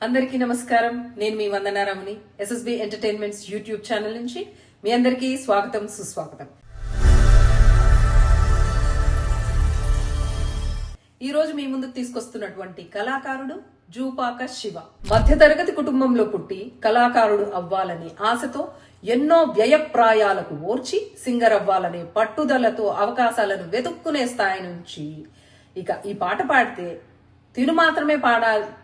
అందరికీ నమస్కారం. నేను మీ వందనారాముని. ఎస్ఎస్బి ఎంటర్టైన్మెంట్స్ యూట్యూబ్ ఛానల్ నుంచి మీ అందరికీ స్వాగతం, సుస్వాగతం. ఈ రోజు మీ ముందుకు తీసుకొస్తున్నటువంటి కళాకారుడు జూపాక శివ. మధ్యతరగతి కుటుంబంలో పుట్టి కళాకారుడు అవ్వాలనే ఆశతో ఎన్నో వ్యయప్రాయాలకు ఓర్చి సింగర్ అవ్వాలనే పట్టుదలతో అవకాశాలను వెతుక్కునే స్థాయి నుంచి ఇక ఈ పాట పాడితే తిను మాత్రమే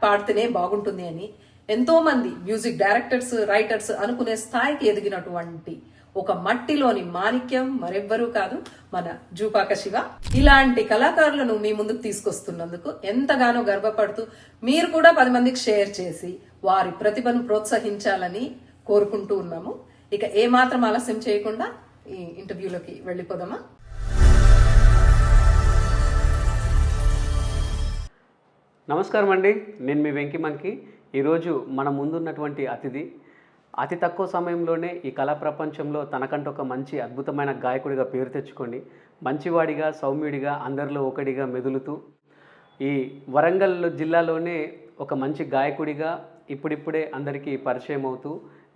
పాడితేనే బాగుంటుంది అని ఎంతో మంది మ్యూజిక్ డైరెక్టర్స్, రైటర్స్ అనుకునే స్థాయికి ఎదిగినటువంటి ఒక మట్టిలోని మాణిక్యం మరెవ్వరూ కాదు, మన జూపాక శివ. ఇలాంటి కళాకారులను మీ ముందుకు తీసుకొస్తున్నందుకు ఎంతగానో గర్వపడుతూ మీరు కూడా 10 మందికి షేర్ చేసి వారి ప్రతిభను ప్రోత్సహించాలని కోరుకుంటూ ఉన్నాము. ఇక ఏమాత్రం ఆలస్యం చేయకుండా ఈ ఇంటర్వ్యూలోకి వెళ్ళిపోదామా? నమస్కారం అండి, నేను మీ వెంకీ మంకి. ఈరోజు మన ముందున్నటువంటి అతిథి అతి తక్కువ సమయంలోనే ఈ కళా ప్రపంచంలో తనకంటూ ఒక మంచి అద్భుతమైన గాయకుడిగా పేరు తెచ్చుకొని మంచివాడిగా, సౌమ్యుడిగా, అందరిలో ఒకడిగా మెదులుతూ ఈ వరంగల్ జిల్లాలోనే ఒక మంచి గాయకుడిగా ఇప్పుడిప్పుడే అందరికీ పరిచయం అవుతూ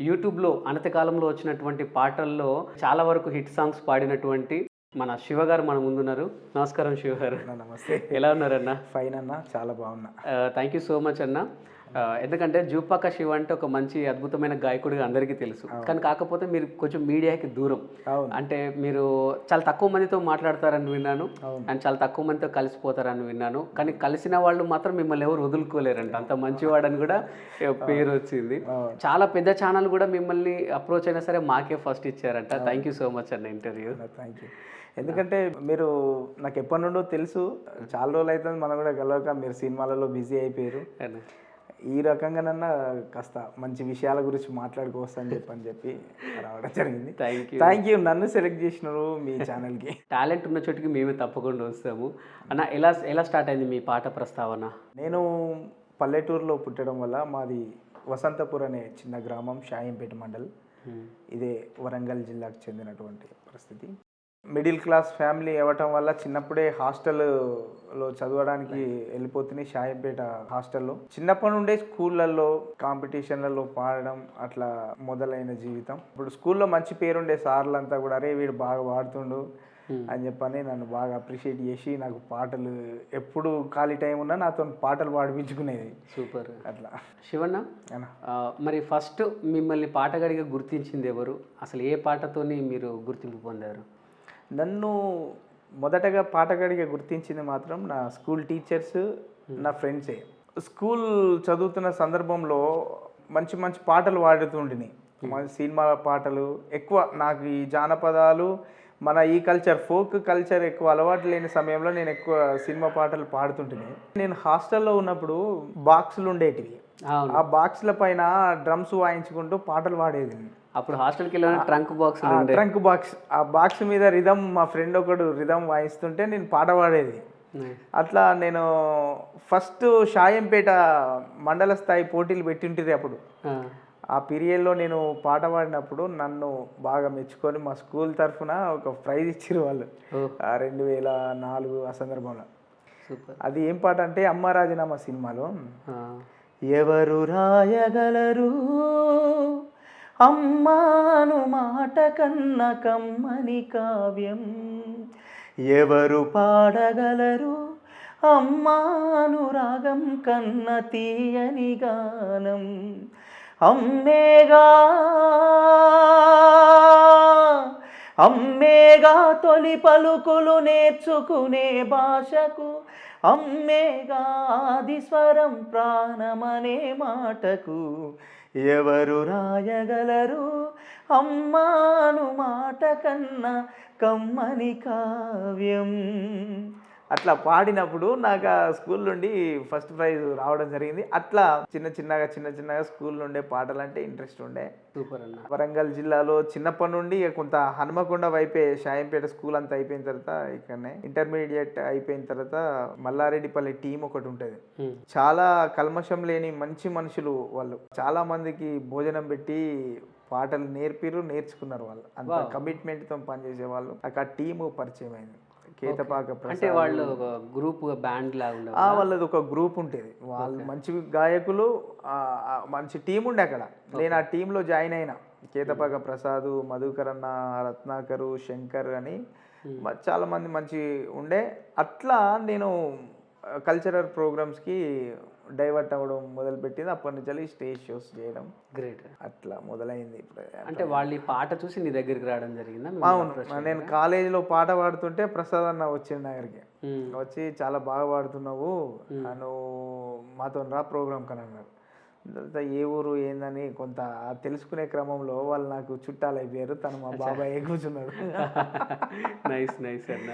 యూట్యూబ్లో అనతి కాలంలో వచ్చినటువంటి పాటల్లో చాలా వరకు హిట్ సాంగ్స్ పాడినటువంటి మన శివ గారు మన ముందున్నారు. నమస్కారం శివ గారు. నమస్తే. ఎలా ఉన్నారన్న? ఫైన్ అన్న, చాలా బాగున్నా. థ్యాంక్ యూ సో మచ్ అన్న. ఎందుకంటే జూపాక శివ అంటే ఒక మంచి అద్భుతమైన గాయకుడిగా అందరికీ తెలుసు, కానీ కాకపోతే మీరు కొంచెం మీడియాకి దూరం. అంటే మీరు చాలా తక్కువ మందితో మాట్లాడతారని విన్నాను, అండ్ చాలా తక్కువ మందితో కలిసిపోతారని విన్నాను, కానీ కలిసిన వాళ్ళు మాత్రం మిమ్మల్ని ఎవరు వదులుకోలేరంట, అంత మంచివాడని కూడా పేరు వచ్చింది. చాలా పెద్ద ఛానల్ కూడా మిమ్మల్ని అప్రోచ్ అయినా సరే మాకే ఫస్ట్ ఇచ్చారంట. థ్యాంక్ యూ సో మచ్ అన్న ఇంటర్వ్యూ. Thank you. ఎందుకంటే మీరు నాకు ఎప్పటి నుండో తెలుసు, చాలా రోజులు అవుతుంది మనం కూడా కలవక, మీరు సినిమాలలో బిజీ అయిపోయారు. ఈ రకంగానన్నా కాస్త మంచి విషయాల గురించి మాట్లాడుకోవచ్చు అని చెప్పి రావడం జరిగింది. Thank you. నన్ను సెలెక్ట్ చేసినారు మీ ఛానల్కి. టాలెంట్ ఉన్న చోటికి మేమే తప్పకుండా వస్తాము అన్న. ఎలా స్టార్ట్ అయింది మీ పాట ప్రస్తావన? నేను పల్లెటూరులో పుట్టడం వల్ల మాది వసంతపూర్ అనే చిన్న గ్రామం, షాయంపేట మండల్. ఇదే వరంగల్ జిల్లాకు చెందినటువంటి పరిస్థితి. మిడిల్ క్లాస్ ఫ్యామిలీ అవ్వటం వల్ల చిన్నప్పుడే హాస్టల్లో చదవడానికి వెళ్ళిపోతుంది, షాయంపేట హాస్టల్లో. చిన్నప్పటి నుండే స్కూళ్ళల్లో కాంపిటీషన్లలో పాడడం అట్లా మొదలైన జీవితం. ఇప్పుడు స్కూల్లో మంచి పేరుండే సార్లంతా కూడా అరే వీడు బాగా పాడుతుండు అని చెప్పని నన్ను బాగా అప్రిషియేట్ చేసి నాకు పాటలు ఎప్పుడు ఖాళీ టైం ఉన్నా నాతో పాటలు పాడిపించుకునేది. సూపర్. అట్లా. శివన్న, మరి ఫస్ట్ మిమ్మల్ని పాటగాడిగా గుర్తించింది ఎవరు? అసలు ఏ పాటతోని మీరు గుర్తింపు పొందారు? నన్ను మొదటగా పాటగాడిగా గుర్తించింది మాత్రం నా స్కూల్ టీచర్స్, నా ఫ్రెండ్సే. స్కూల్ చదువుతున్న సందర్భంలో మంచి మంచి పాటలు పాడుతుండిని, సినిమా పాటలు ఎక్కువ. నాకు ఈ జానపదాలు, మన ఈ కల్చర్, ఫోక్ కల్చర్ ఎక్కువ అలవాటు లేని సమయంలో నేను ఎక్కువ సినిమా పాటలు పాడుతుంటిని. నేను హాస్టల్లో ఉన్నప్పుడు బాక్సులు ఉండేటివి, ఆ బాక్స్ల పైన డ్రమ్స్ వాయించుకుంటూ పాటలు పాడేది. అప్పుడు హాస్టల్కి వెళ్ళిన ట్రంక్ బాక్స్, ఆ బాక్స్ మీద రిధమ్, మా ఫ్రెండ్ ఒకడు రిధమ్ వాయిస్తుంటే నేను పాట పాడేది. అట్లా నేను ఫస్ట్ షాయంపేట మండల స్థాయి పోటీలు పెట్టింటిరి అప్పుడు. ఆ పీరియడ్లో నేను పాట పాడినప్పుడు నన్ను బాగా మెచ్చుకొని మా స్కూల్ తరఫున ఒక ప్రైజ్ ఇచ్చిరు వాళ్ళు 2004 ఆ సందర్భంలో. అది ఏం పాట అంటే అమ్మ రాజీనామా సినిమాలో, ఎవరు రాయగలరు అమ్మాను మాట కన్న కమ్మని కావ్యం, ఎవరు పాడగలరు అమ్మాను రాగం కన్న తీయని గానం, అమ్మేగా తొలి పలుకులు నేర్చుకునే భాషకు, అమ్మేగా ఆది స్వరం ప్రాణమనే మాటకు, ఎవరు రాయగలరు అమ్మాను మాట కన్నా కమ్మని కావ్యం. అట్లా పాడినప్పుడు నాకు ఆ స్కూల్ నుండి ఫస్ట్ ప్రైజ్ రావడం జరిగింది. అట్లా చిన్న చిన్నగా స్కూల్ నుండే పాటలు అంటే ఇంట్రెస్ట్ ఉండే. సూపర్ అన్న. వరంగల్ జిల్లాలో చిన్నప్పటి నుండి కొంత హనుమకొండ వైపే షాయంపేట స్కూల్ అంతా అయిపోయిన తర్వాత ఇక్కడనే ఇంటర్మీడియట్ అయిపోయిన తర్వాత మల్లారెడ్డిపల్లి టీం ఒకటి ఉంటుంది. చాలా కల్మషం లేని మంచి మనుషులు వాళ్ళు. చాలా మందికి భోజనం పెట్టి పాటలు నేర్చుకున్నారు వాళ్ళు. అంత కమిట్మెంట్తో పనిచేసే వాళ్ళు. నాకు ఆ టీము పరిచయం అయింది. కేతపాక అంటే ప్రసాద్. వాళ్ళు గ్రూప్ బ్యాండ్ లాగా ఉండవు. వాళ్ళది ఒక గ్రూప్ ఉంటుంది, వాళ్ళు మంచి గాయకులు, మంచి టీం ఉండే అక్కడ. నేను ఆ టీంలో జాయిన్ అయినా. కేతపాక ప్రసాద్, మధుకరన్న, రత్నాకరు, శంకర్ అని చాలా మంది మంచి ఉండే. అట్లా నేను కల్చరల్ ప్రోగ్రామ్స్కి డైవర్ట్ అవ్వడం మొదలుపెట్టింది. అప్పటి నుంచి స్టేజ్ షోస్ చేయడం గ్రేట్. అట్లా మొదలైంది. అంటే వాళ్ళు ఈ పాట చూసి నీ దగ్గరికి రావడం జరిగిందా? అవును, నేను కాలేజీలో పాట పాడుతుంటే ప్రసాద్ అన్న వచ్చిండు నా దగ్గరికి. వచ్చి చాలా బాగా పాడుతున్నావు, నువ్వు మాతో రా ప్రోగ్రామ్ కని అన్నారు. తర్వాత ఏ ఊరు ఏందని కొంత తెలుసుకునే క్రమంలో వాళ్ళు నాకు చుట్టాలు అయిపోయారు. తను మా బాబాయ్ కూర్చున్నాడు. నైస్ నైస్ అన్న.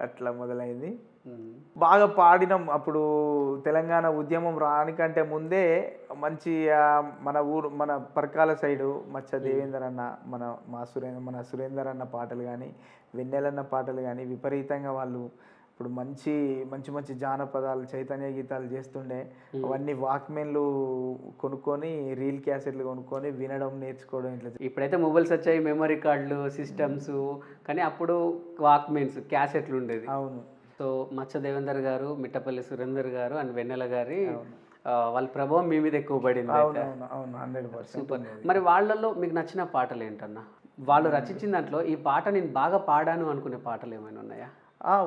అట్లా మొదలైంది. బాగా పాడినాం. అప్పుడు తెలంగాణ ఉద్యమం రానికంటే ముందే మంచి మన పరకాల సైడు మచ్చ దేవేందర్ అన్న, మన సురేందర్ అన్న పాటలు కానీ, వెన్నెలన్న పాటలు కానీ విపరీతంగా వాళ్ళు ఇప్పుడు మంచి మంచి మంచి జానపదాలు, చైతన్య గీతాలు చేస్తుండే. అవన్నీ వాక్మెన్లు కొనుక్కొని, రీల్ క్యాసెట్లు కొనుక్కొని వినడం, నేర్చుకోవడం ఇట్లా. ఇప్పుడైతే మొబైల్స్ వచ్చాయి, మెమరీ కార్డులు, సిస్టమ్స్, కానీ అప్పుడు వాక్మెన్స్, క్యాసెట్లు ఉండేది. అవును. సో మచ్చ దేవేందర్ గారు, మిట్టపల్లి సురేందర్ గారు అండ్ వెన్నెల గారి వాళ్ళ ప్రభావం మీ మీద ఎక్కువ పడింది. అవును 100%. సూపర్. మరి వాళ్ళల్లో మీకు నచ్చిన పాటలు ఏంటన్నా? వాళ్ళు రచించిన దాంట్లో ఈ పాట నేను బాగా పాడాను అనుకునే పాటలు ఏమైనా ఉన్నాయా?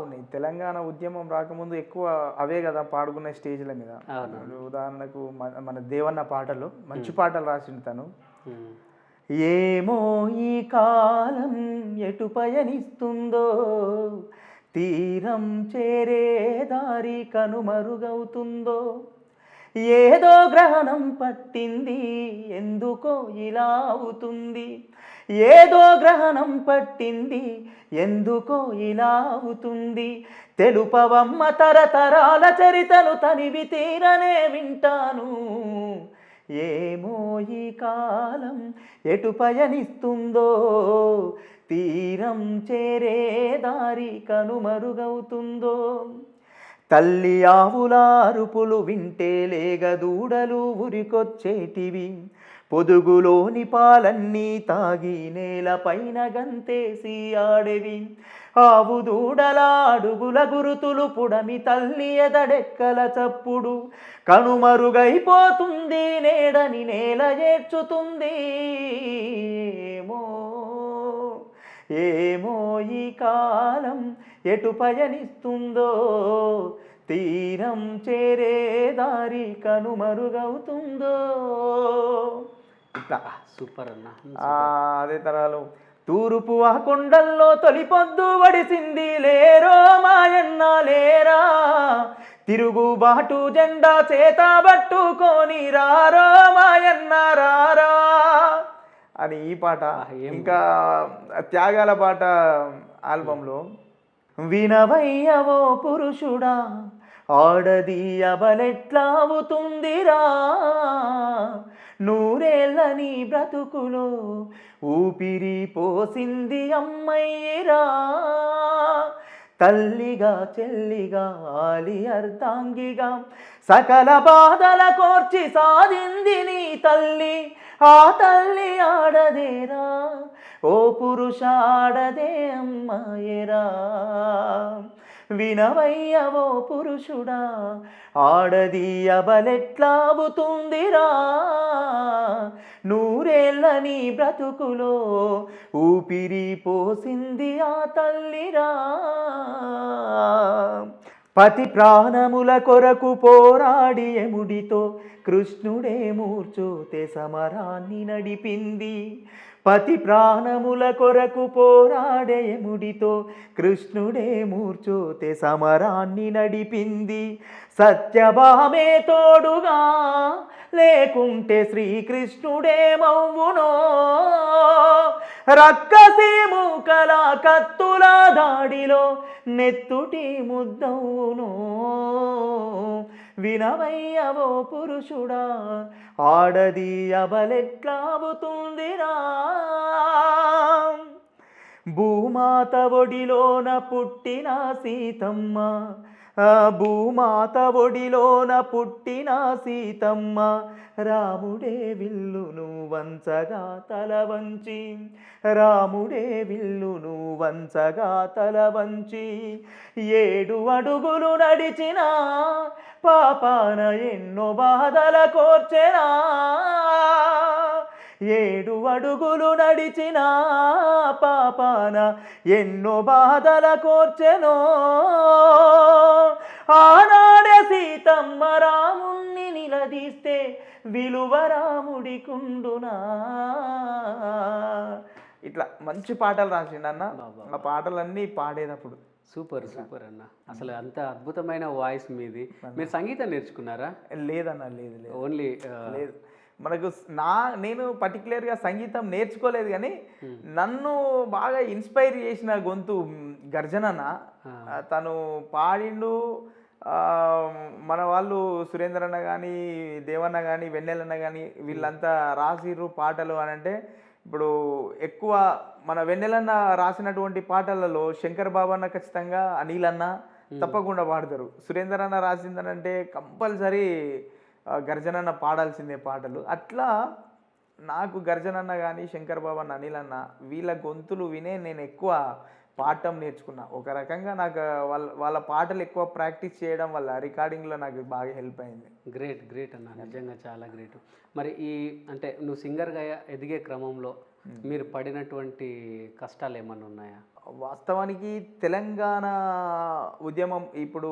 ఉన్నాయి. తెలంగాణ ఉద్యమం రాకముందు ఎక్కువ అవే కదా పాడుకునే స్టేజ్ల మీద. ఉదాహరణకు మన దేవన్న పాటలు, మంచి పాటలు రాసిండు తను. ఏమో ఈ కాలం ఎటు పయనిస్తుందో, తీరం చేరే దారి కనుమరుగవుతుందో, ఏదో గ్రహణం పట్టింది ఎందుకో ఇలా అవుతుంది, ఏదో గ్రహణం పట్టింది ఎందుకో ఇలా అవుతుంది, తెలుపవమ్మ తరతరాల చరితను తనివి తీరనే వింటాను, ఏమో ఈ కాలం ఎటు పయనిస్తుందో, తీరం చేరే దారి కనుమరుగవుతుందో, తల్లి ఆవుల అరుపులు వింటే లేగదూడలు ఉరికొచ్చేటివి, పొదుగులోని పాలన్నీ తాగి నేలపైన గంతేసి ఆడేవి, ఆవు దూడల అడుగుల గురుతులు పుడమి తల్లి ఎదడెక్కల చప్పుడు, కనుమరుగైపోతుంది నేడని నేల ఏడ్చుతుంది, ఏమో ఈ కాలం ఎటు పయనిస్తుందో, తీరం చేరే దారి కనుమరుగవుతుందో. ఇట్లా సూపర్ అన్న. అదే తరాలు తూర్పు ఆ కొండల్లో తొలిపొద్దు వడిసింది లేరో మాయన్న లేరా, తిరుగుబాటు జెండా చేత పట్టుకొని రారో మాయన్న రారా అని ఈ పాట. ఇంకా త్యాగాల పాట ఆల్బంలో వినవయ్యవో పురుషుడా ఆడది అబలెట్లా అవుతుందిరా, నూరేళ్ళ నీ బ్రతుకులో ఊపిరి పోసింది అమ్మయ్యరా, తల్లిగా చెల్లిగా ఆలి అర్ధాంగిగా సకల బాధల కోర్చి సాధింది నీ తల్లి, ఆ తల్లి ఆడదేరా ఓ పురుష ఆడదే అమ్మాయేరా, వినవయ్యవో పురుషుడా ఆడది అబలెట్లావుతుందిరా, నూరేళ్ళ నీ బ్రతుకులో ఊపిరి పోసింది ఆ తల్లిరా, పతి ప్రాణముల కొరకు పోరాడి ఎముడితో కృష్ణుడే మూర్చోతే సమరాన్ని నడిపింది, పతి ప్రాణముల కొరకు పోరాడే ఎముడితో కృష్ణుడే మూర్చోతే సమరాన్ని నడిపింది, సత్యభామే తోడుగా లేకుంటే శ్రీకృష్ణుడే మవ్వునో, రక్కసి మూకల కత్తుల దాడిలో నెత్తుటి ముద్దవునో, వినవయ్యవో పురుషుడా ఆడది అబలెట్లావుతుందిరా, భూమాత ఒడిలోన పుట్టిన సీతమ్మ, ఆ భూమాత ఒడిలోన పుట్టిన సీతమ్మ, రాముడే విల్లును వంచగా తల వంచి, రాముడే విల్లును వంచగా తల వంచి, 7 అడుగులు నడిచిన పాపాన ఎన్నో బాధల కోర్చెనా, 7 అడుగులు నడిచిన పాపాన ఎన్నో బాధల కోర్చెనో, ఆనాడే సీతమ్మ రాముణ్ణి నిలదీస్తే విలువ రాముడికుండునా. ఇట్లా మంచి పాటలు రాసిండన్న. ఆ పాటలన్నీ పాడేటప్పుడు సూపర్ సూపర్ అన్న. అసలు అంత అద్భుతమైన వాయిస్ మీది. మీరు సంగీతం నేర్చుకున్నారా? లేదన్న, లేదు లేదు, ఓన్లీ లేదు. మనకు నేను పర్టికులర్గా సంగీతం నేర్చుకోలేదు, కానీ నన్ను బాగా ఇన్స్పైర్ చేసిన గొంతు గర్జనన్న. తను పాడిండు. మన వాళ్ళు సురేందర్ అన్న కానీ, దేవన్న కానీ, వెన్నెలన్న కానీ వీళ్ళంతా రాసిర్రు పాటలు అని అంటే, ఇప్పుడు ఎక్కువ మన వెన్నెలన్న రాసినటువంటి పాటలలో శంకర్ బాబు అన్న ఖచ్చితంగా, అనిల్ అన్న తప్పకుండా పాడతారు. సురేందర్ అన్న రాసిందనంటే కంపల్సరీ గర్జనన్న పాడాల్సిందే పాటలు. అట్లా నాకు గర్జనన్న కానీ, శంకర్ బాబు అన్న, అనిల్ అన్న వీళ్ళ గొంతులు వినే నేను ఎక్కువ పాడటం నేర్చుకున్నా. ఒక రకంగా నాకు వాళ్ళ పాటలు ఎక్కువ ప్రాక్టీస్ చేయడం వల్ల రికార్డింగ్లో నాకు బాగా హెల్ప్ అయింది. గ్రేట్ గ్రేట్ అన్న, నిజంగా చాలా గ్రేట్. మరి ఈ అంటే నువ్వు సింగర్గా ఎదిగే క్రమంలో మీరు పడినటువంటి కష్టాలు ఏమన్నా ఉన్నాయా? వాస్తవానికి తెలంగాణ ఉద్యమం, ఇప్పుడు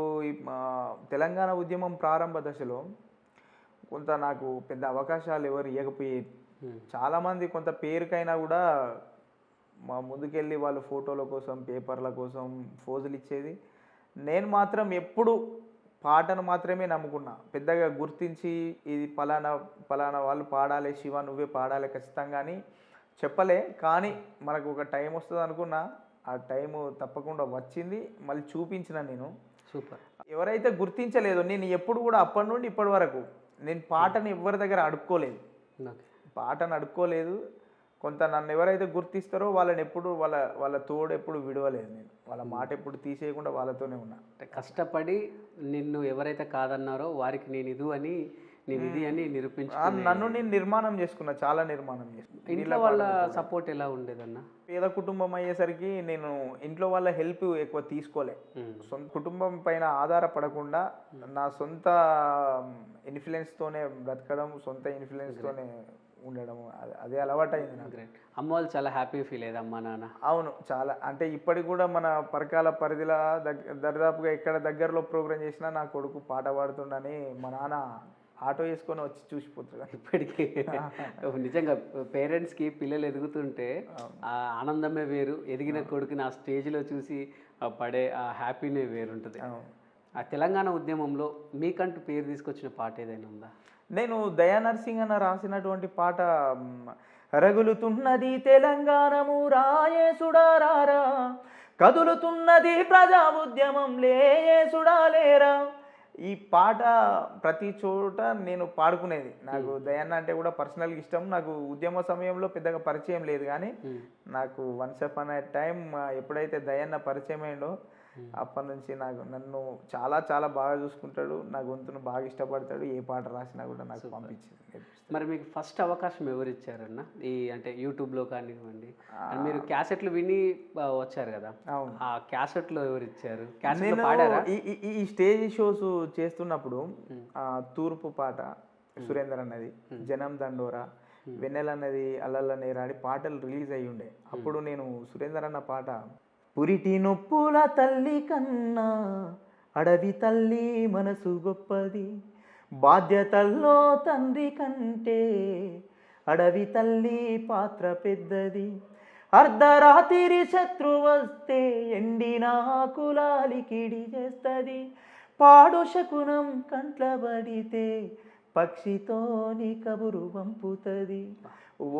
తెలంగాణ ఉద్యమం ప్రారంభ దశలో కొంత నాకు పెద్ద అవకాశాలు ఎవరు ఇవ్వకపోయే. చాలామంది కొంత పేరుకైనా కూడా మా ముందుకెళ్ళి వాళ్ళు ఫోటోల కోసం, పేపర్ల కోసం ఫోజులు ఇచ్చేది. నేను మాత్రం ఎప్పుడు పాటను మాత్రమే నమ్ముకున్నా. పెద్దగా గుర్తించి ఇది పలానా పలానా వాళ్ళు పాడాలి, శివ నువ్వే పాడాలి ఖచ్చితంగా అని చెప్పలే. కానీ మనకు ఒక టైం వస్తుంది అనుకున్నా, ఆ టైము తప్పకుండా వచ్చింది. మళ్ళీ చూపించిన నేను. సూపర్. ఎవరైతే గుర్తించలేదో, నేను ఎప్పుడు కూడా అప్పటి నుండి ఇప్పటి వరకు నేను పాటను ఎవరి దగ్గర అడుక్కోలేదు. పాటను అడుక్కోలేదు. కొంత నన్ను ఎవరైతే గుర్తిస్తారో వాళ్ళని ఎప్పుడు వాళ్ళ తోడు ఎప్పుడు విడవలేదు. నేను వాళ్ళ మాట ఎప్పుడు తీసేయకుండా వాళ్ళతోనే ఉన్నా. కష్టపడి నిన్ను ఎవరైతే కాదన్నారో వారికి నేను ఇది అని నిరూపించు. నన్ను నేను నిర్మాణం చేసుకున్నా, చాలా నిర్మాణం చేసుకున్నా. ఇంట్లో వాళ్ళ సపోర్ట్ ఎలా ఉండేదన్న? పేద కుటుంబం అయ్యేసరికి నేను ఇంట్లో వాళ్ళ హెల్ప్ ఎక్కువ తీసుకోలే. సొంత కుటుంబం పైన ఆధారపడకుండా నా సొంత ఇన్ఫ్లుయెన్స్తోనే బ్రతకడం, సొంత ఇన్ఫ్లుయెన్స్తోనే ఉండడం, అదే అలవాటైంది నాకు. అమ్మ వాళ్ళు చాలా హ్యాపీ ఫీల్ అయ్యేది, అమ్మ నాన్న? అవును, చాలా. అంటే ఇప్పటికి కూడా మన పరకాల పరిధిలో దరిదాపుగా ఎక్కడ దగ్గరలో ప్రోగ్రామ్ చేసినా నా కొడుకు పాట పాడుతుండని మా నాన్న ఆటో వేసుకొని వచ్చి చూసిపోతాడు ఇప్పటికీ. నిజంగా పేరెంట్స్కి పిల్లలు ఎదుగుతుంటే ఆ ఆనందమే వేరు. ఎదిగిన కొడుకుని ఆ స్టేజ్లో చూసి పడే ఆ హ్యాపీనే వేరుంటుంది. ఆ తెలంగాణ ఉద్యమంలో మీకంటూ పేరు తీసుకొచ్చిన పాట ఏదైనా ఉందా? నేను దయా నర్సింగ్ అన్న రాసినటువంటి పాట, రగులుతున్నది తెలంగాణము రాయేసుడారారా, కదులుతున్నది ప్రజా ఉద్యమం లేయేసుడా లేరా. ఈ పాట ప్రతి చోట నేను పాడుకునేది. నాకు దయన్న అంటే కూడా పర్సనల్గా ఇష్టం. నాకు ఉద్యమ సమయంలో పెద్దగా పరిచయం లేదు, కానీ నాకు వన్స్ అపాన్ ఎ టైం ఎప్పుడైతే దయన్న పరిచయం అయిందో అప్పటి నుంచి నన్ను చాలా చాలా బాగా చూసుకుంటాడు. నా గొంతును బాగా ఇష్టపడతాడు. ఏ పాట రాసినా కూడా నాకు పంపించింది. మరి మీకు ఫస్ట్ అవకాశం ఎవరు ఇచ్చారన్న? ఈ అంటే యూట్యూబ్లో కానివ్వండి, మీరు క్యాసెట్లు విని వచ్చారు కదా, ఆ క్యాసెట్లో ఎవరు ఇచ్చారు? ఈ స్టేజ్ షోస్ చేస్తున్నప్పుడు తూర్పు పాట సురేందర్ అన్నది, జనం దండోరా, వెన్నెల అన్నది, అల్లల్ల నేరాడి పాటలు రిలీజ్ అయ్యి ఉండే. అప్పుడు నేను సురేందర్ అన్న పాట, పురిటి నొప్పుల తల్లి కన్నా అడవి తల్లి మనసు గొప్పది, బాధ్యతల్లో తండ్రి కంటే అడవి తల్లి పాత్ర పెద్దది, అర్ధరాత్రి శత్రు వస్తే ఎండిన ఆకులాలికిడి చేస్తుంది, పాడు శకునం కంట్లబడితే పక్షితోని కబురు పంపుతుంది,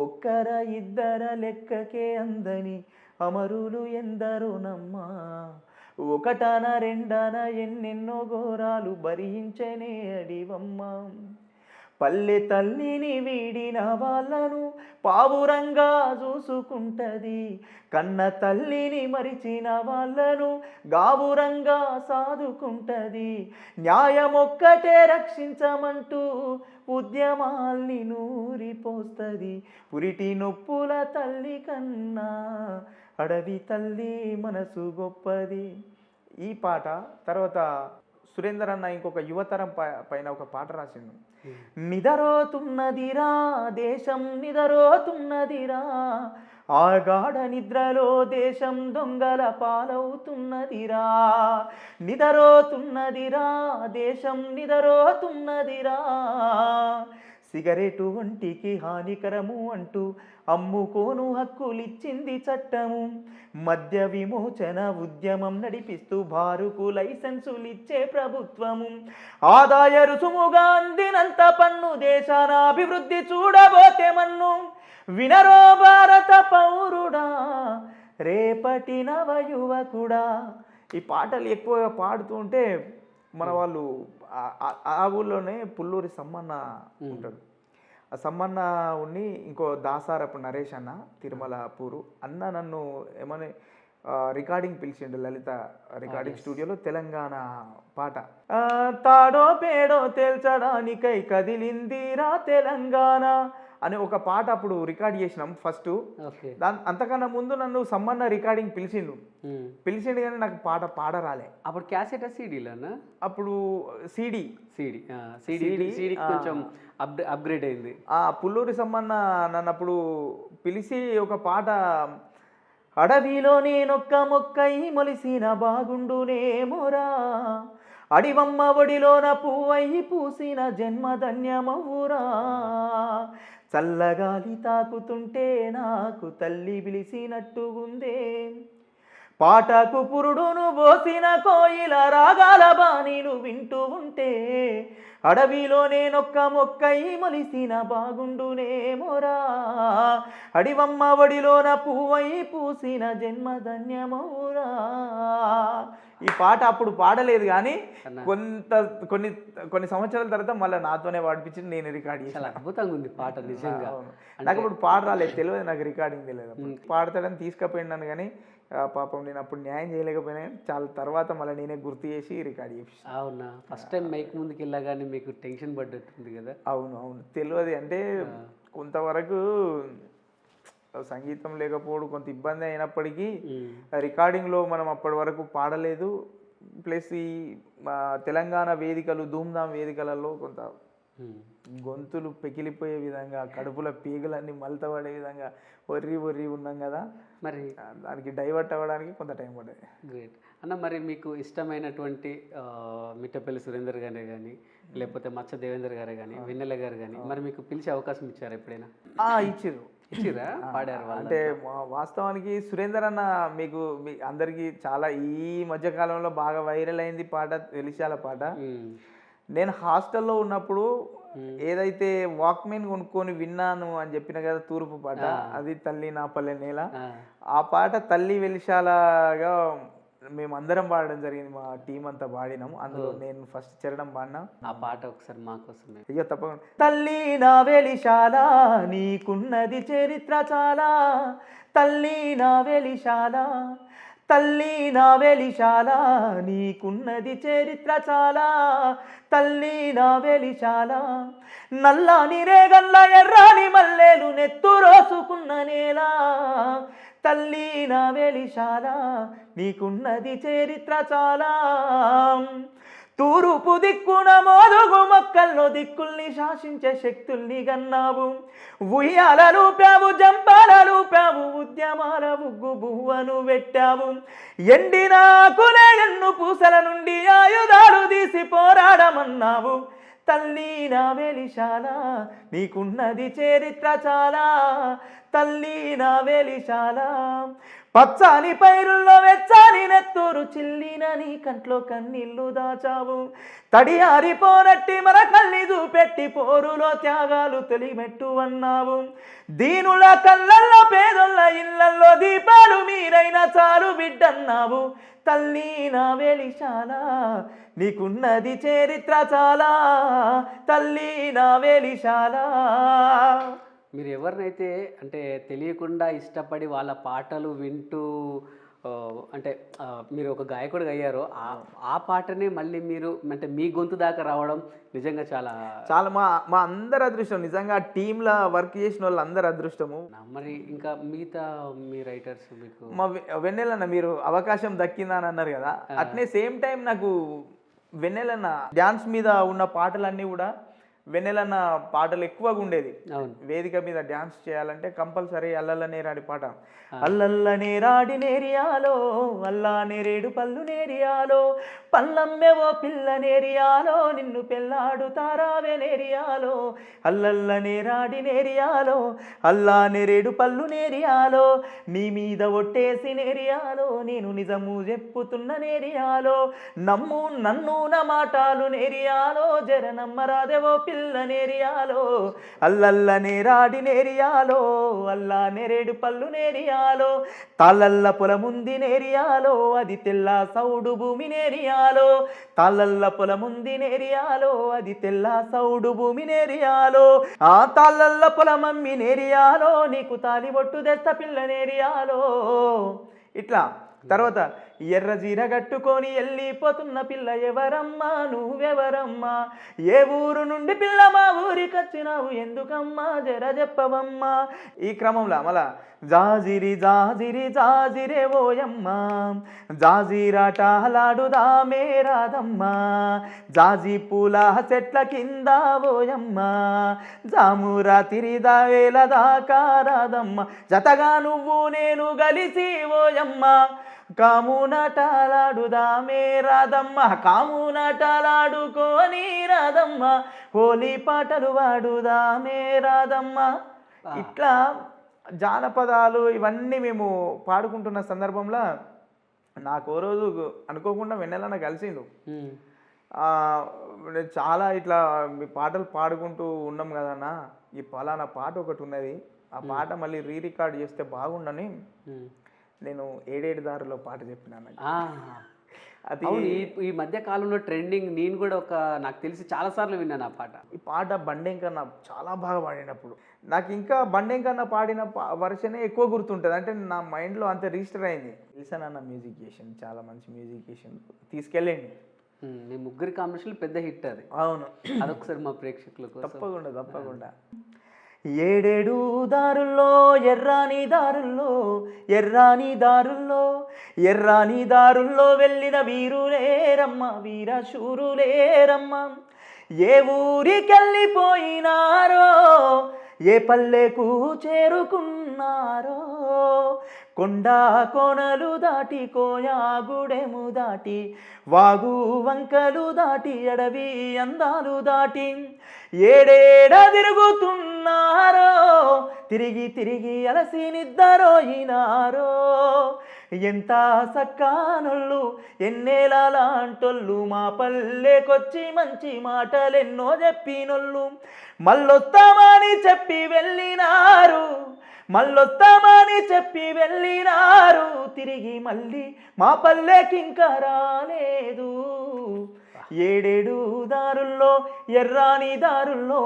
ఒక్కర ఇద్దర లెక్కకే అందని అమరులు ఎందరో నమ్మా, ఒకటన రెండన ఎన్నెన్నో ఘోరాలు భరించనే అడివమ్మ, పల్లె తల్లిని వీడిన వాళ్ళను పావురంగా చూసుకుంటది, కన్న తల్లిని మరిచిన వాళ్ళను గావురంగా సాదుకుంటది, న్యాయమొక్కటే రక్షించమంటూ ఉద్యమాల్ని నూరిపోస్తుంది, పురిటి నొప్పుల తల్లి కన్నా అడవి తల్లి మనసు గొప్పది. ఈ పాట తర్వాత సురేందర్ అన్న ఇంకొక యువతరం పైన ఒక పాట రాసిండు. నిదరోతున్నదిరా దేశం నిదరోతున్నదిరా, ఆగాఢ నిద్రలో దేశం దొంగల పాలవుతున్నదిరా, నిదరోతున్నదిరా దేశం నిదరోతున్నదిరా, సిగరెటు ఒంటికి హానికరము అంటూ అమ్ముకోను హక్కులిచ్చింది చట్టము, మద్య విమోచన ఉద్యమం నడిపిస్తూ బారుకు లైసెన్సులిచ్చే ప్రభుత్వము, ఆదాయ రుసుముగా అందినంత పన్ను దేశాన అభివృద్ధి చూడబోతే మన్ను, వినరో భారత పౌరుడా రేపటి నవ యువకుడా. ఈ పాటలు ఎక్కువగా పాడుతూ ఉంటే మన వాళ్ళు ఆ ఊళ్ళోనే పుల్లూరి సమ్మన్న ఉంటాడు. ఆ సమ్మన్న ఉండి ఇంకో దాసారపు నరేష్ అన్న తిరుమలపూరు అన్న నన్ను ఏమని రికార్డింగ్ పిలిచిండు లలిత రికార్డింగ్ స్టూడియోలో తెలంగాణ పాట. తాడో పేడో తేల్చడానికై కదిలిందిరా తెలంగాణ అని ఒక పాట అప్పుడు రికార్డ్ చేసినాం ఫస్ట్. అంతకన్నా ముందు నన్ను సమ్మన్న రికార్డింగ్ పిలిచిండు కానీ నాకు పాట పాడ రాలే. అప్పుడు క్యాసెట్ సీడీలోనా? అప్పుడు సీడీ కొంచెం అప్గ్రేడ్ అయింది. పుల్లూరి సమ్మన్న నన్ను అప్పుడు పిలిచి ఒక పాట, అడవిలో నేనొక్క మొక్కై మొలిసిన బాగుండునేమోరా, అడివమ్మ ఒడిలోన పువ్వయి పూసిన జన్మధన్యమవురా, చల్లగాలి తాకుతుంటే నాకు తల్లి పిలిచినట్టుగుందే, పాటకు పురుడును పోసిన కోయిల రాగాల బాణీలు వింటూ ఉంటే, అడవిలో నేనొక్క మొక్కై మొలిసిన బాగుండునేమోరా, అడివమ్మ ఒడిలోన పువ్వై పూసిన జన్మధన్యమౌరా. ఈ పాట అప్పుడు పాడలేదు కానీ కొన్ని సంవత్సరాల తర్వాత మళ్ళీ నాతోనే పాడిపించి నేను రికార్డ్ చేశాను. అద్భుతంగా ఉంది పాట నిజంగా. నాకు ఇప్పుడు పాట రాలేదు, తెలియదు, నాకు రికార్డింగ్ తెలియదు. పాడతాడని తీసుకుపోయినాను కానీ పాపం నేను అప్పుడు న్యాయం చేయలేకపోయినా, చాలా తర్వాత మళ్ళీ నేనే గుర్తు చేసి రికార్డ్ చేసి. అవునా? ఫస్ట్ టైం మైక్ ముందుకు వెళ్ళగానే మీకు టెన్షన్ పడ్డట్టుంది కదా? అవును తెలియదు. అంటే కొంతవరకు సంగీతం లేకపోవడం కొంత ఇబ్బంది అయినప్పటికీ రికార్డింగ్లో మనం అప్పటి వరకు పాడలేదు. ప్లస్ ఈ తెలంగాణ వేదికలు ధూమ్ధామ్ వేదికలలో కొంత గొంతులు పెకిలిపోయే విధంగా, కడుపుల పీగులన్నీ మలతపడే విధంగా ఒర్రి ఉన్నాం కదా, మరి దానికి డైవర్ట్ అవ్వడానికి కొంత టైం పడ్డది. గ్రేట్ అన్న. మరి మీకు ఇష్టమైనటువంటి మిట్టపల్లి సురేందర్ గారే కానీ, లేకపోతే మచ్చ దేవేందర్ గారే కానీ, వెన్నెల గారు కానీ, మరి మీకు పిలిచే అవకాశం ఇచ్చారు ఎప్పుడైనా? ఇచ్చిరా? పాడారు? అంటే వాస్తవానికి సురేందర్ అన్న మీకు అందరికీ చాలా ఈ మధ్యకాలంలో బాగా వైరల్ అయింది పాట, వెలిశాల పాట. నేను హాస్టల్లో ఉన్నప్పుడు ఏదైతే వాక్మెన్ కొనుక్కొని విన్నాను అని చెప్పిన కదా తూర్పు పాట, అది తల్లి నా పల్లె నేల. ఆ పాట తల్లి వెలిశాలగా మేము అందరం పాడడం జరిగింది, మా టీం అంతా పాడినాం. అందులో నేను ఫస్ట్ చరణం పాడినా. ఆ పాట ఒకసారి మాకోసం. అయ్యో తప్పకుండా. తల్లి నా వెలిశాల నీకున్నది చరిత్ర చాలా, తల్లి నా వెలిశాల, తల్లి నా వెలిశాల నీకున్నది చరిత్ర చాలా, తల్లి నా వెలిశాల, నల్లాని రేగల్ల ఎర్రాని మల్లెలు నెత్తు రోసుకున్న నేల, తల్లి నా వెలిశాల నీకున్నది చరిత్ర చాలా, తూరుపు దిక్కున మోదుగు మొక్కల్లో దిక్కుల్ని శాసించే శక్తుల్ని గన్నావు, ఉయ్యాలలు ప్యావు జంపాలలు ప్యావు ఉద్యమాల ఉగ్గు బువ్వను పెట్టావు, ఎండిన కులే ఎన్ను పూసల నుండి ఆయుధాలు తీసి పోరాడమన్నావు, తల్లి నా వెలిశాల నీకున్నది చరిత్ర చాలా, తల్లి నా వెలిశాల పచ్చాని పైరుల్లో వెచ్చాని నెత్తూరు చిల్లిన నీ కంట్లో కన్నీళ్లు దాచావు తడి ఆరిపోనట్టి మన కళ్ళి చూపెట్టి పోరులో త్యాగాలు తొలిమెట్టు అన్నావు దీనుల కళ్ళల్లో పేదొల్ల ఇళ్ళల్లో దీపాలు మీరైనా చాలు బిడ్డన్నావు తల్లి నా వెలిశాల నీకున్నది చరిత్ర చాలా తల్లి నా వెలిశాల. మీరు ఎవరినైతే అంటే తెలియకుండా ఇష్టపడి వాళ్ళ పాటలు వింటూ అంటే మీరు ఒక గాయకుడిగా అయ్యారో ఆ పాటనే మళ్ళీ మీరు అంటే మీ గొంతు దాకా రావడం నిజంగా చాలా చాలా మా అందరి అదృష్టం, నిజంగా టీంలో వర్క్ చేసిన వాళ్ళు అందరి అదృష్టము. మరి ఇంకా మిగతా మీ రైటర్స్ మీకు మా వెన్నెలన్న మీరు అవకాశం దక్కిందా అని అన్నారు కదా, అట్నే సేమ్ టైం నాకు వెన్నెలన్న డ్యాన్స్ మీద ఉన్న పాటలన్నీ కూడా వెన్నెలన్న పాటలు ఎక్కువగా ఉండేది. వేదిక మీద డ్యాన్స్ చేయాలంటే కంపల్సరీ అల్లల్లనే రాడి పాట. అల్లల్లనే రాడి నేరియాలో అల్లా నేరేడు పళ్ళు నేరియాలో పల్లమ్మెవో పిల్ల నేరియాలో నిన్ను పెళ్ళాడుతారావే నేరియాలో అల్లల్లనే రాడి నేరియాలో అల్లా నేరేడు పళ్ళు నేరియాలో నీ మీద ఒట్టేసి నేరియాలో నేను నిజము చెప్పుతున్న నేరియాలో నమ్ము నన్ను నా మాటలు నేరియాలో జర నమ్మరాదేవో పిల్ల నేరియాలో అల్లల్లనే రాడి నేరియాలో అల్లా నేరేడు పళ్ళు నేరియాలో తాళ్ళల్ల పొలముంది నేరియాలో అది తెల్ల సౌడు భూమి నేరియాలో తాళ్ళల్ల పొలముంది నేరియాలో అది తెల్ల సౌడు భూమి నేరియాలో ఆ తాళ్ళల్ల పొలమమ్మి నేరియాలో నీకు తాలి బొట్టు తెస్త పిల్ల నేరియాలో. ఇట్లా తర్వాత ఎర్ర జీర కట్టుకొని వెళ్ళిపోతున్న పిల్ల ఎవరమ్మా నువ్వెవరమ్మా ఏ ఊరు నుండి పిల్ల మా ఊరికి వచ్చినావు ఎందుకమ్మా జర చెప్పవమ్మా. ఈ క్రమంలో మళ్ళా జాజిరి జాజిరి జాజిరే ఓయమ్మా జాజిరాటాలాడుదామే రాదమ్మా జాజి పూల చెట్ల కింద ఓయమ్మా జామురా తిరిదా వేల దాకా రాదమ్మా జతగా నువ్వు నేను గలిసి ఓయమ్మా కామునటాలాడుదామే రాదమ్మ కామునటాలాడుకోని రాదమ్మ హోలీ పాటలు వాడుదామే రాదమ్మ. ఇట్లా జానపదాలు ఇవన్నీ మేము పాడుకుంటున్న సందర్భంలో నాకు ఓ రోజు అనుకోకుండా వెన్నెలన్న కలిసిండు. చాలా ఇట్లా మీ పాటలు పాడుకుంటూ ఉన్నాం కదన్నా ఈ పలానా పాట ఒకటి ఉన్నది ఆ పాట మళ్ళీ రికార్డ్ చేస్తే బాగుండని నేను ఏడేడు దారిలో పాట చెప్పినాను. అది ఈ మధ్య కాలంలో ట్రెండింగ్, నేను కూడా నాకు తెలిసి చాలాసార్లు విన్నాను ఆ పాట. ఈ పాట బండెంకన్న చాలా బాగా పాడినప్పుడు నాకు ఇంకా బండెంకన్న పాడిన వర్షనే ఎక్కువ గుర్తుంటుంది, అంటే నా మైండ్లో అంత రిజిస్టర్ అయింది. విల్సన్ అన్న మ్యూజికేషన్ చాలా మంచి మ్యూజికేషన్ తీసుకెళ్ళండి. మీ ముగ్గురి కాంబినేషన్ పెద్ద హిట్ అది. అవును, అదొకసారి మా ప్రేక్షకులకు తప్పకుండా. ఏడేడు దారుల్లో ఎర్రాని దారుల్లో ఎర్రాని దారుల్లో ఎర్రాని దారుల్లో వెళ్ళిన వీరులేరమ్మ వీరశూరులేరమ్మ ఏ ఊరికెళ్ళిపోయినారో ఏ పల్లెకు చేరుకున్నారో కొండా కోనలు దాటి కోయాగుడెము దాటి వాగు వంకలు దాటి అడవి అందాలు దాటి ఏడేడ తిరుగుతున్నారో తిరిగి తిరిగి అలసి నిద్దరోయినారో ఎంత సక్కానొళ్ళు ఎన్నేలాంటోళ్ళు మా పల్లెకొచ్చి మంచి మాటలెన్నో చెప్పినోళ్ళు మళ్ళొస్తామని చెప్పి వెళ్ళినారు మళ్ళొస్తామని చెప్పి వెళ్ళినారు తిరిగి మళ్ళీ మా పల్లెకింకా రాలేదు. ఏడేడు దారుల్లో ఎర్రాని దారుల్లో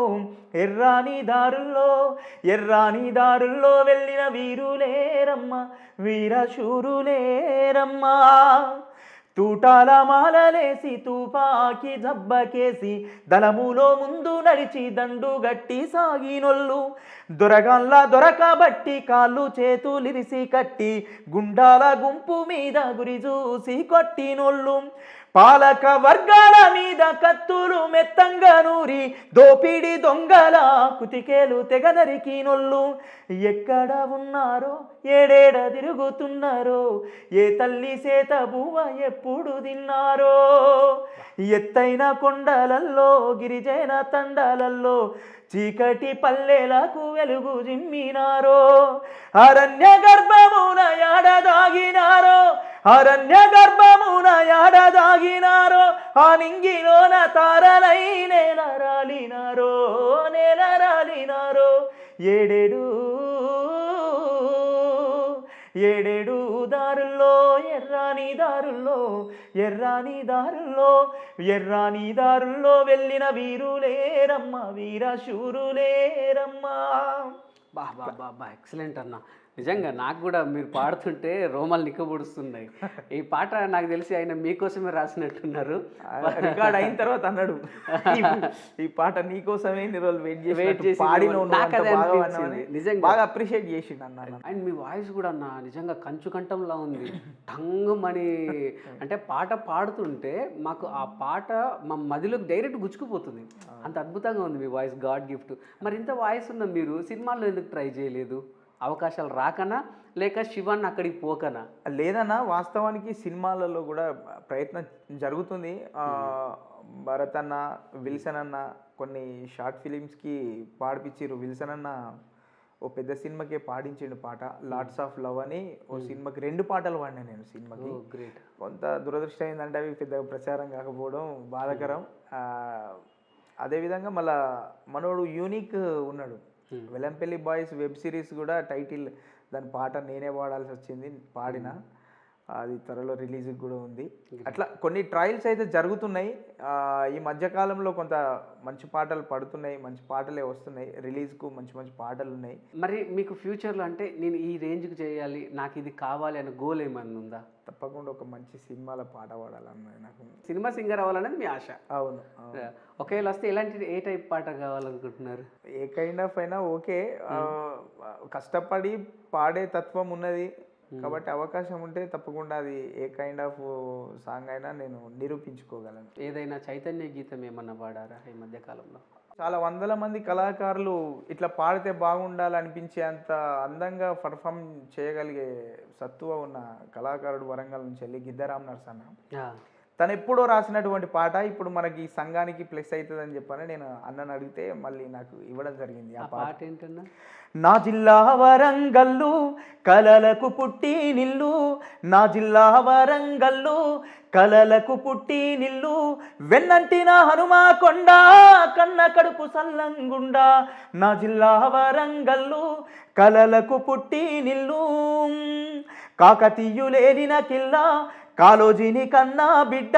ఎర్రాని దారుల్లో ఎర్రాని దారుల్లో వెళ్ళిన వీరులేరమ్మ వీరశూరులేరమ్మా తూటాల మాలలేసి తూపాకి జబ్బకేసి దళములో ముందు నడిచి దండు గట్టి సాగినొళ్ళు దొరగాన్లా దొరకబట్టి కాళ్ళు చేతులిరిసి కట్టి గుండాల గుంపు మీద గురి చూసి కొట్టినొళ్ళు పాలక వర్గాల మీద కత్తులు మెత్తంగా నూరి దోపిడి దొంగల కుతికేలు తెగ నరికినొళ్ళు ఎక్కడ ఉన్నారో ఏడేడ తిరుగుతున్నారో ఏ తల్లి సేత బువ్వ ఎప్పుడు తిన్నారో ఎత్తైన కొండలల్లో గిరిజన తండాలల్లో చీకటి పల్లెలకు వెలుగు జిమ్మినారో అరణ్య గర్భమున యాడదాగినారో అరణ్య గర్భమున యాడదాగినారో ఆ నింగిలోన తారలై నేలరాలినారో నేలరాలినారో ఏడేడు ఏడేడు దారుల్లో ఎర్రాని దారుల్లో ఎర్రాని దారుల్లో ఎర్రాని దారుల్లో వెళ్ళిన వీరులేరమ్మ వీరశూరులేరమ్మా. బా బా బా బా ఎక్సలెంట్ అన్న. నిజంగా నాకు కూడా మీరు పాడుతుంటే రోమాలు నిక్కబొడుస్తున్నాయి. ఈ పాట నాకు తెలిసి ఆయన మీకోసమే రాసినట్టున్నారు. రికార్డ్ అయిన తర్వాత అన్నాడు ఈ పాట నీకోసమే ఇన్ని రోజులు వెయిట్ చేసి బాగా అప్రిషియేట్ చేసిండు అన్న. అండ్ మీ వాయిస్ కూడా అన్న నిజంగా కంచు కంఠంలా ఉంది. టంగుమని అంటే పాట పాడుతుంటే మాకు ఆ పాట మా మదిలోకి డైరెక్ట్ గుచ్చుకుపోతుంది. అంత అద్భుతంగా ఉంది మీ వాయిస్, గాడ్ గిఫ్ట్. మరి ఇంత వాయిస్ ఉన్న మీరు సినిమాల్లో ఎందుకు ట్రై చేయలేదు? అవకాశాలు రాకనా లేక శివన్ అక్కడికి పోకనా? లేదన్నా, వాస్తవానికి సినిమాలలో కూడా ప్రయత్నం జరుగుతుంది. భరత్ అన్న, విల్సన్ అన్న కొన్ని షార్ట్ ఫిలిమ్స్కి పాడిపించారు. విల్సన్ అన్న ఓ పెద్ద సినిమాకే పాడించిండు పాట, లాట్స్ ఆఫ్ లవ్ అని. ఓ సినిమాకి 2 పాటలు పాడినా నేను సినిమాకి. గ్రేట్. కొంత దురదృష్టం ఏంటంటే అవి పెద్దగా ప్రచారం కాకపోవడం బాధాకరం. అదేవిధంగా మళ్ళా మనోడు యూనిక్ ఉన్నాడు. వెలంపల్లి బాయ్స్ వెబ్ సిరీస్ కూడా టైటిల్ దాని పాట నేనే పాడాల్సి వచ్చింది, పాడిన. అది త్వరలో రిలీజ్కి కూడా ఉంది. అట్లా కొన్ని ట్రయల్స్ అయితే జరుగుతున్నాయి. ఈ మధ్యకాలంలో కొంత మంచి పాటలు పడుతున్నాయి, మంచి పాటలే వస్తున్నాయి. రిలీజ్కు మంచి మంచి పాటలు ఉన్నాయి. మరి మీకు ఫ్యూచర్లో అంటే నేను ఈ రేంజ్కి చేయాలి, నాకు ఇది కావాలి అనే గోల్ ఏమన్నా ఉందా? తప్పకుండా ఒక మంచి సినిమాలో పాట పాడాలన్నది నాకు. సినిమా సింగర్ అవ్వాలనేది మీ ఆశ? అవును. ఒకవేళ వస్తే ఎలాంటి ఏ టైప్ పాట కావాలనుకుంటున్నారు? ఏ కైండ్ ఆఫ్ అయినా ఓకే. కష్టపడి పాడే తత్వం ఉన్నది కాబట్టి అవకాశం ఉంటే తప్పకుండా అది ఏ కైండ్ ఆఫ్ సాంగ్ అయినా నేను నిరూపించుకోగలను. ఏదైనా చైతన్య గీతం ఏమన్నా పాడారా ఈ మధ్య కాలంలో? చాలా వందల మంది కళాకారులు ఇట్లా పాడితే బాగుండాలనిపించే అంత అందంగా పర్ఫామ్ చేయగలిగే సత్తువ ఉన్న కళాకారుడు వరంగల్ నుంచి వెళ్ళి గిద్దరామ్ నరసన్న. తను ఎప్పుడో రాసినటువంటి పాట ఇప్పుడు మనకి ఈ సంఘానికి ప్లస్ అవుతుందని చెప్పని నేను అన్నని అడిగితే మళ్ళీ నాకు ఇవ్వడం జరిగింది. ఆ పాట ఏంటన్నా? నా జిల్లా వరంగల్లు కలలకు పుట్టి నిల్లు, నా జిల్లా వరంగల్లు కలలకు పుట్టి నిల్లు, వెన్నంటిన హనుమాకొండ కన్న కడుపు సల్లంగుండా, నా జిల్లా వరంగల్లు కలలకు పుట్టి నిల్లు, కాకతీయులేలిన కిల్లా కాలోజీని కన్నా బిడ్డ,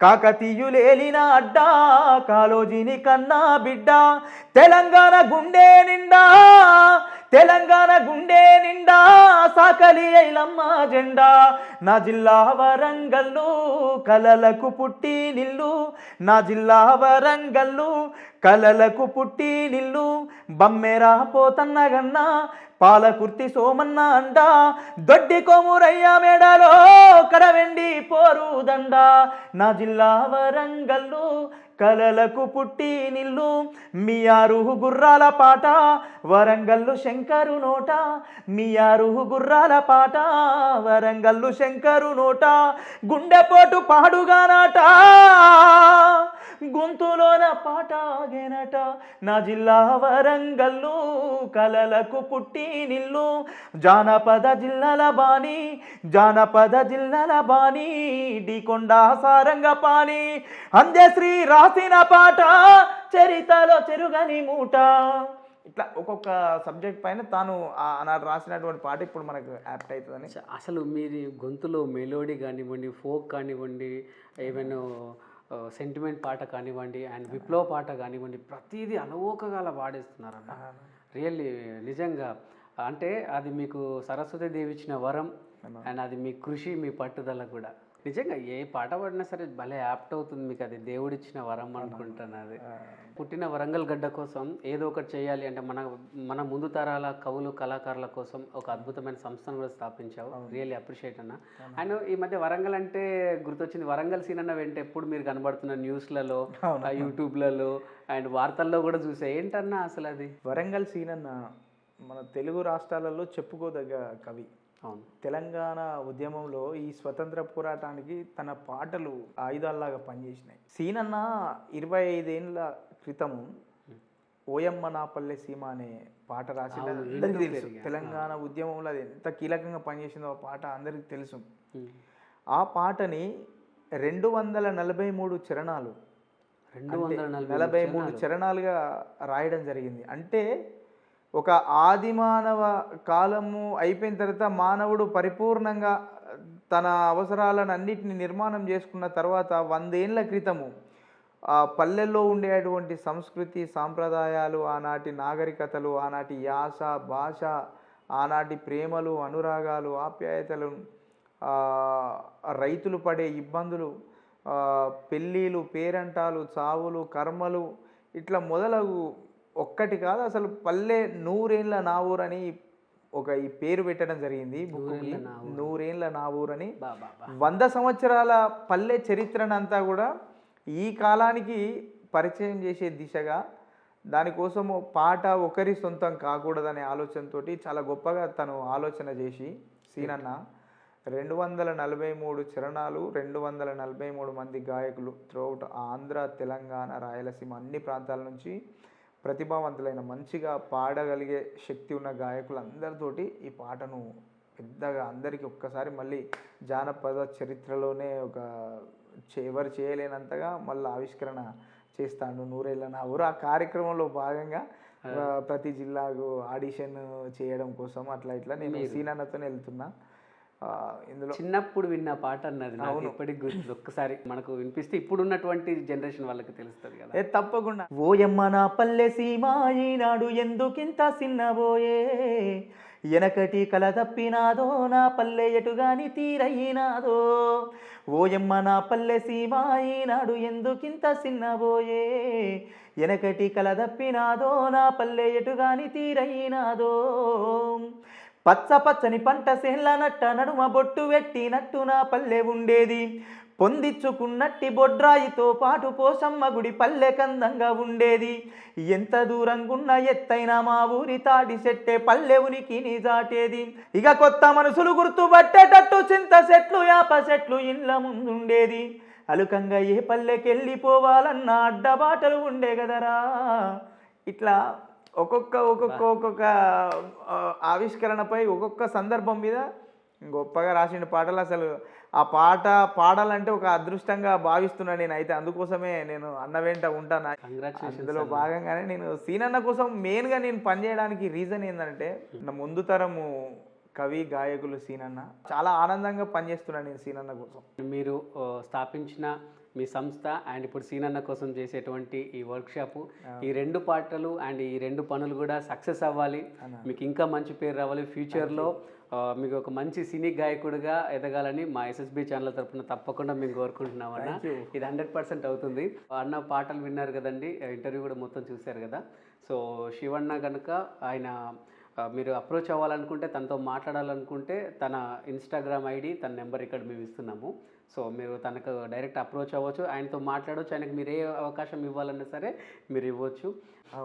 కాకతీయులేలిన అడ్డా కాలోజీని కన్నా బిడ్డ, తెలంగాణ గుండె నిండా తెలంగాణ గుండె నిండా సాకలి ఐలమ్మ జెండా, నా జిల్లా వరంగల్లు కలలకు పుట్టి నిల్లు, నా జిల్లా వరంగల్లు కలలకు పుట్టి నిల్లు, బమ్మెరా పోతన్నగన్న పాలకుర్తి సోమన్న అండ, దొడ్డి కొమురయ్య మెడలో కడవెండి పోరు దండ, నా జిల్లా వరంగల్లు కలలకు పుట్టి నిల్లు, మీ 6 గుర్రాల పాట వరంగల్లు శంకరు నోట, మీ 6 గుర్రాల పాట వరంగల్లు శంకరు నోట, గుండెపోటు పాడుగానాట గొంతులోన పాట ఆగేనట, నా జిల్లా వరంగల్లు కలలకు పుట్టి నిల్లు, జానపద జిల్లాల బాణి జానపద జిల్లాల బాణి డీకొండ సారంగ పాని, అందశ్రీ రాసిన పాట చరితలో చెరుగని మూట. ఇట్లా ఒక్కొక్క సబ్జెక్ట్ పైన తాను ఆనాడు రాసినటువంటి పాట ఇప్పుడు మనకు యాప్ట్ అవుతుందని. అసలు మీరు గొంతులో మెలోడీ కానివ్వండి, ఫోక్ కానివ్వండి, ఏమైనా సెంటిమెంట్ పాట కానివ్వండి, అండ్ విప్లవ పాట కానివ్వండి, ప్రతిదీ అలవోకగా అలా పాడేస్తున్నారన్న. రియల్లీ నిజంగా అంటే అది మీకు సరస్వతి దేవి ఇచ్చిన వరం, అండ్ అది మీ కృషి, మీ పట్టుదల కూడా. నిజంగా ఏ పాట పాడినా సరే భలే యాప్ట్ అవుతుంది మీకు, అది దేవుడిచ్చిన వరం అనుకుంటాను. అది పుట్టిన వరంగల్ గడ్డ కోసం ఏదో ఒకటి చేయాలి అంటే మన ముందు తరాల కవులు కళాకారుల కోసం ఒక అద్భుతమైన సంస్థను కూడా స్థాపించావు. రియల్లీ అప్రిషియేట్ అన్న. అండ్ ఈ మధ్య వరంగల్ అంటే గుర్తొచ్చింది, వరంగల్ సీన్ అన్న వెంట ఎప్పుడు మీరు కనబడుతున్న న్యూస్లలో, యూట్యూబ్లలో అండ్ వార్తల్లో కూడా చూసా. ఏంటన్నా అసలు అది? వరంగల్ సీన్ అన్న మన తెలుగు రాష్ట్రాలలో చెప్పుకోదగ్గ కవి. అవును. తెలంగాణ ఉద్యమంలో ఈ స్వతంత్ర పోరాటానికి తన పాటలు ఆయుధాల్లాగా పనిచేసినాయి. సీనన్న 25 ఏళ్ళ క్రితము ఓయమ్మ నా పల్లె సీమ అనే పాట రాసి అందరికీ తెలుసు. తెలంగాణ ఉద్యమంలో అది ఎంత కీలకంగా పనిచేసిందో ఆ పాట అందరికీ తెలుసు. ఆ పాటని 243 చరణాలు 243 చరణాలుగా రాయడం జరిగింది. అంటే ఒక ఆదిమానవ కాలము అయిపోయిన తర్వాత మానవుడు పరిపూర్ణంగా తన అవసరాలను అన్నిటిని నిర్మాణం చేసుకున్న తర్వాత 100 ఏళ్ళ క్రితము పల్లెల్లో ఉండేటువంటి సంస్కృతి సాంప్రదాయాలు, ఆనాటి నాగరికతలు, ఆనాటి యాస భాష, ఆనాటి ప్రేమలు అనురాగాలు ఆప్యాయతలు, రైతులు పడే ఇబ్బందులు, పెళ్ళిళ్ళు పేరంటాలు చావులు కర్మలు ఇట్లా మొదలగు ఒక్కటి కాదు అసలు పల్లె 100 ఏళ్ళ నా ఊరని ఈ పేరు పెట్టడం జరిగింది. 100 ఏళ్ళ నా ఊరని 100 సంవత్సరాల పల్లె చరిత్రనంతా కూడా ఈ కాలానికి పరిచయం చేసే దిశగా దానికోసము పాట ఒకరి సొంతం కాకూడదనే ఆలోచనతో చాలా గొప్పగా తను ఆలోచన చేసి సీనన్న 243 చరణాలు 243 మంది గాయకులు త్రూఅవుట్ ఆంధ్ర తెలంగాణ రాయలసీమ అన్ని ప్రాంతాల నుంచి ప్రతిభావంతులైన మంచిగా పాడగలిగే శక్తి ఉన్న గాయకులందరితోటి ఈ పాటను పెద్దగా అందరికీ ఒక్కసారి మళ్ళీ జానపద చరిత్రలోనే ఎవరు చేయలేనంతగా మళ్ళీ ఆవిష్కరణ చేస్తాడు 100 ఏళ్ళ నా ఊరు. ఆ కార్యక్రమంలో భాగంగా ప్రతి జిల్లాకు ఆడిషన్ చేయడం కోసం అట్లా నేను సీనన్నతోనే వెళ్తున్నా. ఇందులో చిన్నప్పుడు విన్న పాట అన్నది నాకు ఇప్పటికి గుర్తు. ఒక్కసారి మనకు వినిపిస్తే ఇప్పుడున్నటువంటి జనరేషన్ వాళ్ళకి తెలుస్తుంది కదా. తప్పకుండా. ఓయమ్మ నా పల్లె సీమ ఈనాడు ఎందుకింత సిన్నబోయే, ఎనకటి కల తప్పినాదో నా పల్లె ఎటుగాని తీరయినాదో. ఓయమ్మ నా పల్లె సీమ ఈనాడు ఎందుకింత సిన్నబోయే, ఎనకటి కల తప్పినాదో నా పల్లె ఎటుగాని తీరయినాదో. పచ్చ పచ్చని పంట సేన్ల నట్ట నడుమ బొట్టు పెట్టినట్టు నా పల్లె ఉండేది, పొందిచ్చుకున్నట్టి బొడ్రాయితో పాటు పోసమ్మ గుడి పల్లె కందంగా ఉండేది. ఎంత దూరంగున్న ఎత్తైన మా ఊరి తాడి చెట్టే పల్లె ఉనికిని దాటేది. ఇక కొత్త మనసులు గుర్తుపట్టేటట్టు చింత చెట్లు యాప చెట్లు ఇండ్ల ముందుండేది. అలుకంగా ఏ పల్లెకెళ్ళిపోవాలన్న అడ్డబాటలు ఉండే కదరా. ఇట్లా ఒక్కొక్క ఆవిష్కరణపై ఒక్కొక్క సందర్భం మీద గొప్పగా రాసిన పాటలు. అసలు ఆ పాట పాడాలంటే ఒక అదృష్టంగా భావిస్తున్నాను నేనైతే. అందుకోసమే నేను అన్న వెంట ఉంటాను. అందులో భాగంగానే నేను సీనన్న కోసం మెయిన్గా నేను పనిచేయడానికి రీజన్ ఏంటంటే నా ముందు తరము కవి గాయకులు సీనన్న చాలా ఆనందంగా పనిచేస్తున్నాను నేను సీనన్న కోసం. మీరు స్థాపించిన మీ సంస్థ అండ్ ఇప్పుడు సీనన్న కోసం చేసేటువంటి ఈ వర్క్షాపు, ఈ 2 పాటలు అండ్ ఈ 2 పనులు కూడా సక్సెస్ అవ్వాలి, మీకు ఇంకా మంచి పేరు రావాలి. ఫ్యూచర్లో మీకు ఒక మంచి సినీ గాయకుడిగా ఎదగాలని మా ఎస్ఎస్బి ఛానల్ తరఫున తప్పకుండా మేము కోరుకుంటున్నాం అన్న. ఇది 100% అవుతుంది. అన్న పాటలు విన్నారు కదండి, ఇంటర్వ్యూ కూడా మొత్తం చూశారు కదా. సో శివన్న కనుక ఆయన మీరు అప్రోచ్ అవ్వాలనుకుంటే, తనతో మాట్లాడాలనుకుంటే తన ఇన్స్టాగ్రామ్ ఐడి తన నెంబర్ ఇక్కడ మేము ఇస్తున్నాము. సో మీరు తనకు డైరెక్ట్ అప్రోచ్ అవ్వచ్చు, ఆయనతో మాట్లాడవచ్చు. ఆయనకు మీరు ఏ అవకాశం ఇవ్వాలన్నా సరే మీరు ఇవ్వచ్చు.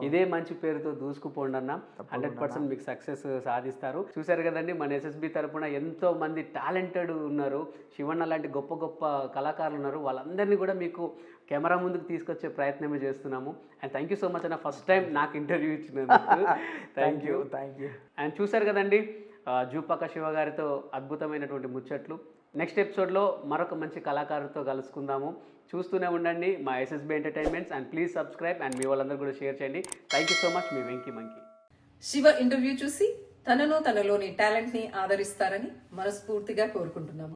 ఇదే మంచి పేరుతో దూసుకుపోండి అన్న. 100% మీకు సక్సెస్ సాధిస్తారు. చూశారు కదండి, మన ఎస్ఎస్బి తరపున ఎంతో మంది టాలెంటెడ్ ఉన్నారు, శివన్న లాంటి గొప్ప గొప్ప కళాకారులు ఉన్నారు. వాళ్ళందరినీ కూడా మీకు కెమెరా ముందుకు తీసుకొచ్చే ప్రయత్నమే చేస్తున్నాము. And thank you so much అన్న, ఫస్ట్ టైం నాకు ఇంటర్వ్యూ ఇచ్చినందుకు. Thank you. అండ్ చూశారు కదండి, జూపాక శివ గారితో అద్భుతమైనటువంటి ముచ్చట్లు. నెక్స్ట్ ఎపిసోడ్లో మరొక మంచి కళాకారుతో కలుసుకుందాము. చూస్తూనే ఉండండి మా SSB entertainments and please subscribe and మీ వాళ్ళందరూ కూడా షేర్ చేయండి. Thank you so much. మీ వెంకీ మంకీ. శివ ఇంటర్వ్యూ చూసి తనలోని టాలెంట్ ని ఆదరిస్తారని మనస్ఫూర్తిగా కోరుకుంటున్నాము.